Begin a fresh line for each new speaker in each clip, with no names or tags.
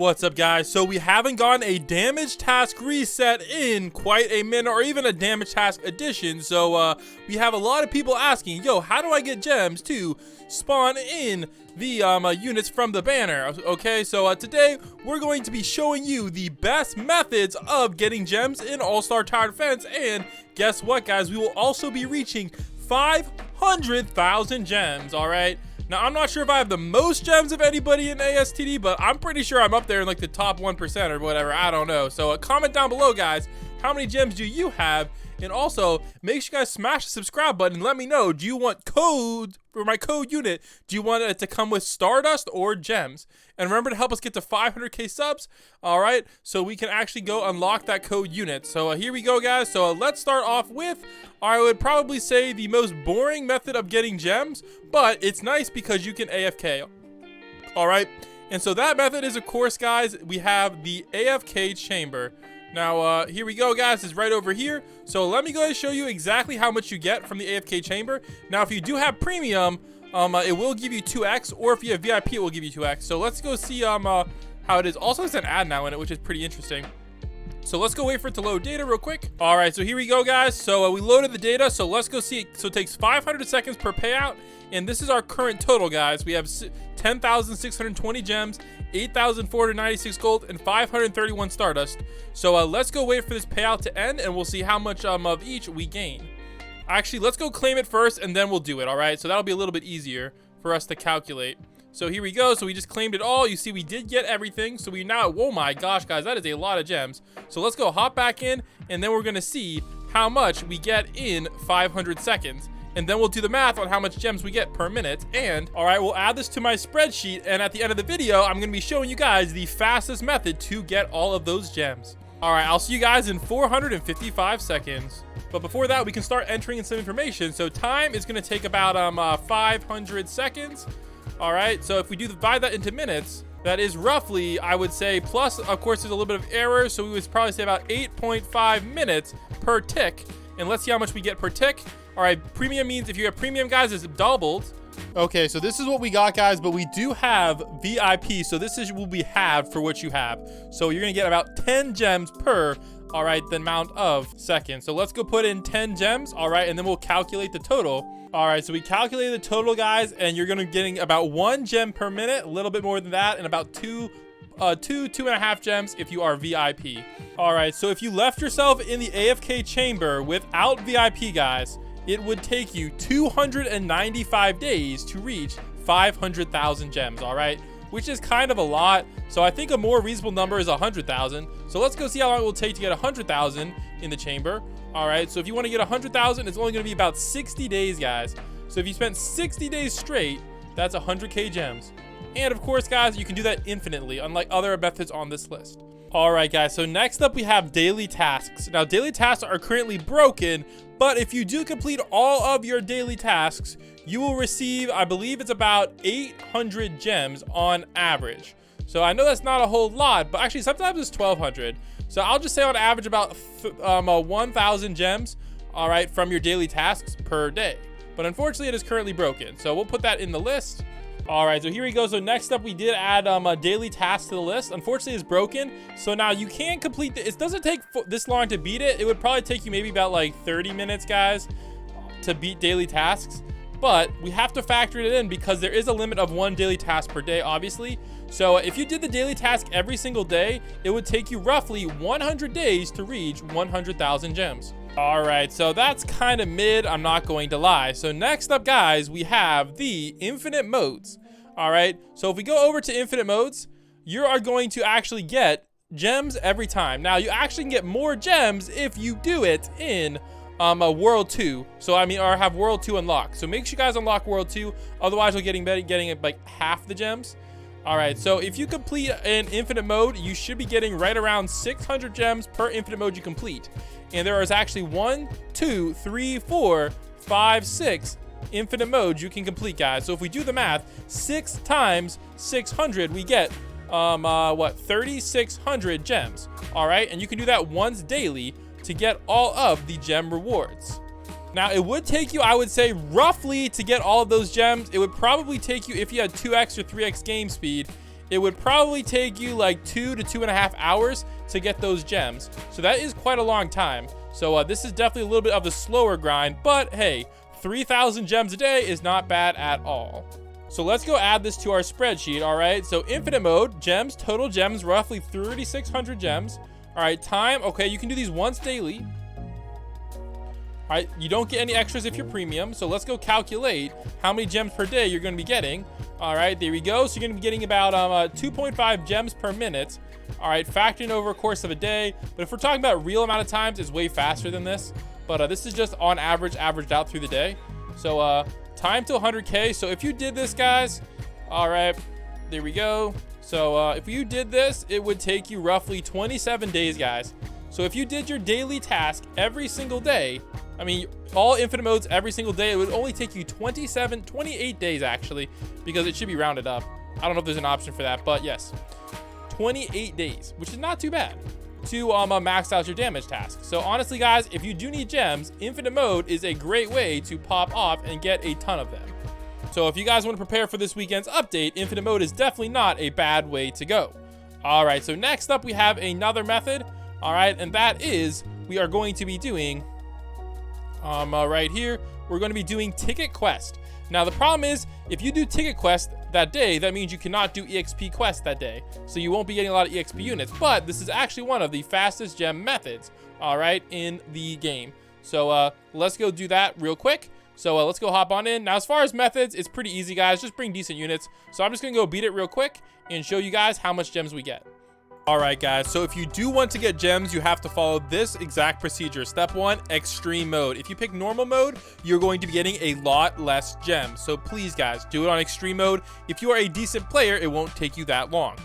What's up, guys? So we haven't gotten a damage task reset in quite a minute, or even a damage task addition. So we have a lot of people asking, yo, how do I get gems to spawn in the units from the banner? Okay, so today we're going to be showing you the best methods of getting gems in All-Star Tower Defense. And guess what, guys? We will also be reaching 500,000 gems, all right? Now, I'm not sure if I have the most gems of anybody in Astd, but I'm pretty sure I'm up there in like the top 1% or whatever. I don't know. So comment down below, guys, how many gems do you have? And also, make sure you guys smash the subscribe button and let me know, do you want code for my code unit? Do you want it to come with Stardust or gems? And remember to help us get to 500k subs, all right? So we can actually go unlock that code unit. So here we go, guys. So let's start off with, I would probably say, the most boring method of getting gems, but it's nice because you can AFK, all right? And so that method is, of course, guys, we have the AFK Chamber. Now, here we go, guys. It's right over here. So let me go ahead and show you exactly how much you get from the AFK Chamber. Now, if you do have premium, it will give you 2x, or if you have VIP, it will give you 2x. So let's go see how it is. Also, it's an ad now in it, which is pretty interesting. So let's go wait for it to load data real quick. All right, so here we go, guys. So we loaded the data. So let's go see. So it takes 500 seconds per payout. And this is our current total, guys. We have 10,620 gems, 8,496 gold, and 531 Stardust. So let's go wait for this payout to end, and we'll see how much of each we gain. Actually, let's go claim it first, and then we'll do it, all right? So that'll be a little bit easier for us to calculate. So here we go. So we just claimed it all. You see, we did get everything. So we now, oh my gosh, guys, that is a lot of gems. So let's go hop back in, and then we're going to see how much we get in 500 seconds. And then we'll do the math on how much gems we get per minute. And all right, we'll add this to my spreadsheet. And at the end of the video, I'm going to be showing you guys the fastest method to get all of those gems. All right, I'll see you guys in 455 seconds. But before that, we can start entering in some information. So time is going to take about 500 seconds. All right, so if we do divide that into minutes, that is roughly, I would say, plus, of course, there's a little bit of error. So we would probably say about 8.5 minutes per tick. And let's see how much we get per tick. All right, premium means if you have premium, guys, it's doubled. Okay, so this is what we got, guys, but we do have VIP. So this is what we have for what you have. So you're going to get about 10 gems per, all right, the amount of seconds. So let's go put in 10 gems, all right, and then we'll calculate the total. All right, so we calculated the total, guys, and you're going to be getting about 1 gem per minute, a little bit more than that, and about 2.5 gems if you are VIP. All right, so if you left yourself in the AFK Chamber without VIP, guys, it would take you 295 days to reach 500,000 gems, all right? Which is kind of a lot. So I think a more reasonable number is 100,000. So let's go see how long it will take to get 100,000 in the chamber. All right, so if you want to get 100,000, it's only going to be about 60 days, guys. So if you spent 60 days straight, that's 100k gems. And of course, guys, you can do that infinitely, unlike other methods on this list. All right, guys, so next up we have daily tasks. Now, daily tasks are currently broken, but if you do complete all of your daily tasks, you will receive, I believe it's about 800 gems on average. So I know that's not a whole lot, but actually sometimes it's 1,200. So I'll just say on average about 1,000 gems, all right, from your daily tasks per day. But unfortunately, it is currently broken. So we'll put that in the list. All right, so here we go. So next up, we did add a daily task to the list. Unfortunately, it's broken. So now you can complete it. It doesn't take this long to beat it. It would probably take you maybe about like 30 minutes, guys, to beat daily tasks. But we have to factor it in because there is a limit of 1 daily task per day, obviously. So if you did the daily task every single day, it would take you roughly 100 days to reach 100,000 gems. All right, so that's kind of mid, I'm not going to lie. So next up, guys, we have the infinite modes. All right, so if we go over to infinite modes, you are going to actually get gems every time. Now, you actually can get more gems if you do it in a World 2. So, I mean, or have World 2 unlocked. So make sure you guys unlock World 2. Otherwise, you're getting it like half the gems. All right, so if you complete an infinite mode, you should be getting right around 600 gems per infinite mode you complete. And there is actually 1, 2, 3, 4, 5, 6 infinite modes you can complete, guys. So if we do the math, 6 times 600, we get, 3,600 gems. All right, and you can do that once daily to get all of the gem rewards. Now, it would take you, I would say, roughly to get all of those gems, it would probably take you, if you had 2x or 3x game speed, it would probably take you like 2 to 2.5 hours to get those gems. So that is quite a long time. So this is definitely a little bit of the slower grind, but hey, 3,000 gems a day is not bad at all. So let's go add this to our spreadsheet. All right, so infinite mode, gems, total gems, roughly 3,600 gems. All right, time, okay, you can do these once daily. All right, you don't get any extras if you're premium. So let's go calculate how many gems per day you're going to be getting. All right, there we go. So you're going to be getting about 2.5 gems per minute. All right, factoring over a course of a day. But if we're talking about real amount of times, it's way faster than this. But this is just on average, averaged out through the day. So time to 100K. So if you did this, guys, all right, there we go. So if you did this, it would take you roughly 27 days, guys. So if you did your daily task every single day, I mean, all infinite modes every single day, it would only take you 28 days actually, because it should be rounded up. I don't know if there's an option for that, but yes, 28 days, which is not too bad to max out your damage task. So honestly, guys, if you do need gems, infinite mode is a great way to pop off and get a ton of them. So if you guys want to prepare for this weekend's update, infinite mode is definitely not a bad way to go. All right, so next up we have another method. All right, and that is we are going to be doing right here, we're going to be doing ticket quest. Now the problem is, if you do ticket quest that day, that means you cannot do exp quest that day, so you won't be getting a lot of exp units. But this is actually one of the fastest gem methods, all right, in the game. So let's go do that real quick. So let's go hop on in. Now as far as methods, it's pretty easy, guys. Just bring decent units. So I'm just gonna go beat it real quick and show you guys how much gems we get. All right, guys, so if you do want to get gems, you have to follow this exact procedure. Step 1, extreme mode. If you pick normal mode, you're going to be getting a lot less gems. So please, guys, do it on extreme mode. If you are a decent player, it won't take you that long.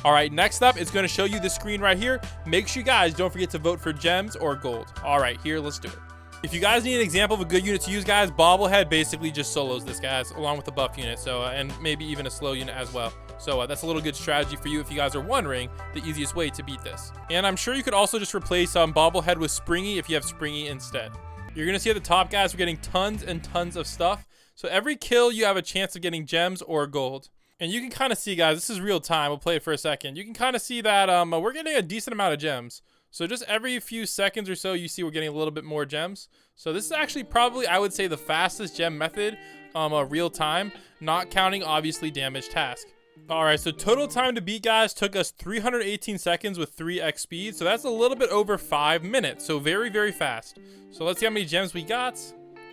All right, next up, it's going to show you the screen right here. Make sure you guys don't forget to vote for gems or gold. All right, here, let's do it. If you guys need an example of a good unit to use, guys, Bobblehead basically just solos this, guys, along with the buff unit. So, and maybe even a slow unit as well. So that's a little good strategy for you if you guys are wondering the easiest way to beat this. And I'm sure you could also just replace Bobblehead with Springy if you have Springy instead. You're going to see at the top, guys, we're getting tons and tons of stuff. So every kill, you have a chance of getting gems or gold. And you can kind of see, guys, this is real time. We'll play it for a second. You can kind of see that we're getting a decent amount of gems. So just every few seconds or so, you see we're getting a little bit more gems. So this is actually probably, I would say, the fastest gem method real time, not counting, obviously, damage task. All right, so total time to beat, guys, took us 318 seconds with 3x speed. So that's a little bit over 5 minutes. So very, very fast. So let's see how many gems we got.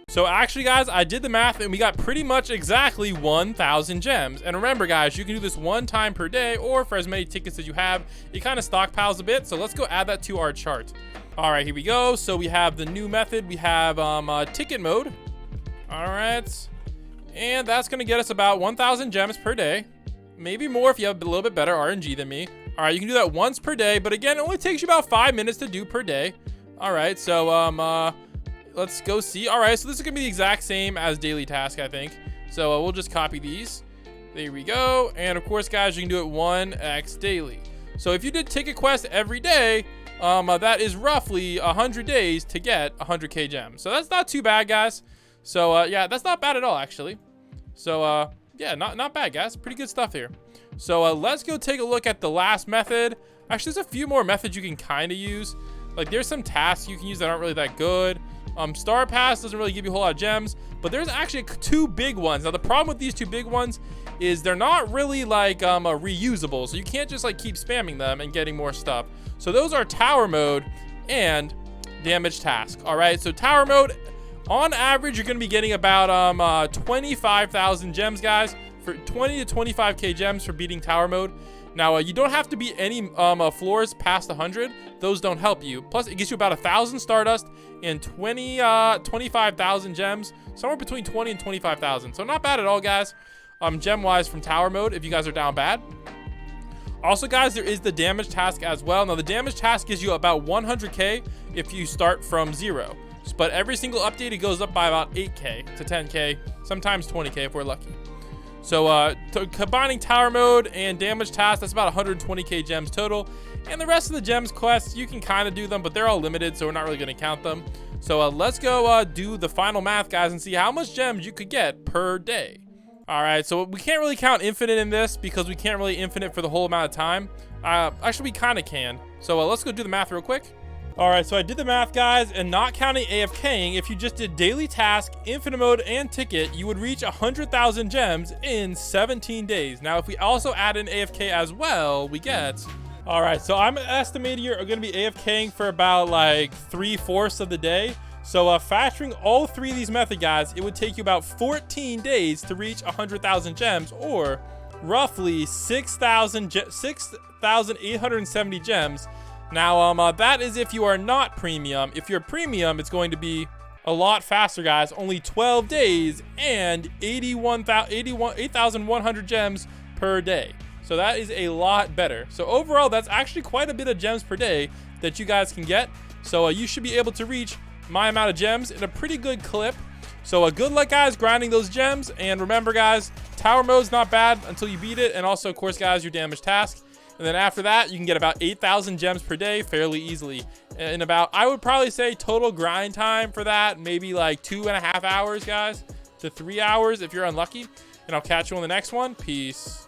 So actually, guys, I did the math and we got pretty much exactly 1,000 gems. And remember, guys, you can do this one time per day or for as many tickets as you have. It kind of stockpiles a bit. So let's go add that to our chart. All right, here we go. So we have the new method. We have ticket mode. All right. And that's going to get us about 1,000 gems per day. Maybe more if you have a little bit better RNG than me. All right, you can do that once per day. But again, it only takes you about 5 minutes to do per day. All right, so let's go see. All right, so this is gonna be the exact same as daily task, I think. So we'll just copy these. There we go. And of course, guys, you can do it 1x daily. So if you did ticket quest every day, that is roughly 100 days to get 100k gems. So that's not too bad, guys. So yeah, that's not bad at all, actually. So yeah, not bad, guys. Pretty good stuff here. So let's go take a look at the last method. Actually, there's a few more methods you can kind of use. Like there's some tasks you can use that aren't really that good. Star Pass doesn't really give you a whole lot of gems, but there's actually 2 big ones. Now the problem with these 2 big ones is they're not really like reusable, so you can't just like keep spamming them and getting more stuff. So those are Tower Mode and Damage Task. All right, so Tower Mode, on average, you're gonna be getting about 25,000 gems, guys, for 20 to 25k gems for beating Tower Mode. Now, you don't have to beat any floors past 100. Those don't help you. Plus, it gives you about 1,000 Stardust and 25,000 gems. Somewhere between 20 and 25,000. So not bad at all, guys. Gem-wise from Tower Mode, if you guys are down bad. Also, guys, there is the Damage Task as well. Now, the Damage Task gives you about 100k if you start from 0. But every single update, it goes up by about 8k to 10k. Sometimes 20k if we're lucky. So combining Tower Mode and Damage Task, that's about 120k gems total. And the rest of the gems quests, you can kind of do them, but they're all limited, so we're not really going to count them. So let's go do the final math, guys, and see how much gems you could get per day. All right, so we can't really count infinite in this because we can't really infinite for the whole amount of time. Actually, we kind of can. So let's go do the math real quick. All right, so I did the math, guys, and not counting AFKing, if you just did daily task, infinite mode, and ticket, you would reach 100,000 gems in 17 days. Now, if we also add in AFK as well, we get... All right, so I'm estimating you're going to be AFKing for about like 3/4 of the day. So factoring all three of these methods, guys, it would take you about 14 days to reach 100,000 gems, or roughly 6,870 gems. Now, that is if you are not premium. If you're premium, it's going to be a lot faster, guys. Only 12 days and 8,100 gems per day. So that is a lot better. So overall, that's actually quite a bit of gems per day that you guys can get. So you should be able to reach my amount of gems in a pretty good clip. So good luck, guys, grinding those gems. And remember, guys, tower mode's not bad until you beat it. And also, of course, guys, your damage task. And then after that, you can get about 8,000 gems per day fairly easily. In about, I would probably say total grind time for that, maybe like 2.5 hours, guys, to 3 hours if you're unlucky. And I'll catch you on the next one. Peace.